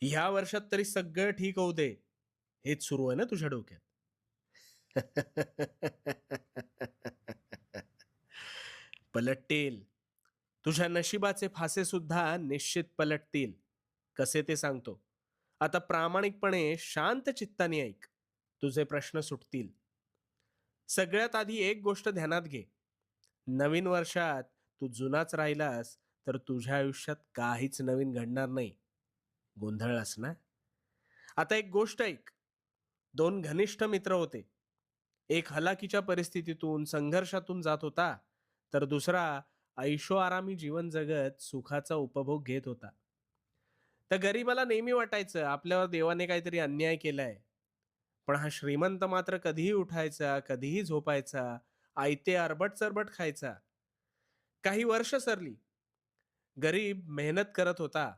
ह्या वर्षात तरी सगळं ठीक होऊ दे. हेच सुरू आहे ना तुझ्या डोक्यात. पलटतील. तुझ्या नशिबाचे फासे सुद्धा निश्चित पलटतील. कसे ते सांगतो. आता प्रामाणिकपणे शांत चित्ताने ऐक. तुझे प्रश्न सुटतील. सगळ्यात आधी एक गोष्ट ध्यानात घे. नवीन वर्षात तू जुनाच राहिलास तर तुझ्या आयुष्यात काहीच नवीन घडणार नाही. गोंधळलास ना? आता एक गोष्ट ऐक. 2 घनिष्ठ मित्र होते. एक हलाखीच्या परिस्थितीतून, संघर्षातून जात होता, तर दुसरा ऐशोआरामी जीवन जगत सुखाचा उपभोग घेत होता. त्या गरीबाला नेहमी वाटायचं आपल्यावर देवाने काहीतरी अन्याय केलाय. पण हा श्रीमंत मात्र कधीही उठायचा, कधीही झोपायचा, आयते सरबट खायचा. काही वर्ष सरली. गरीब मेहनत करत होता.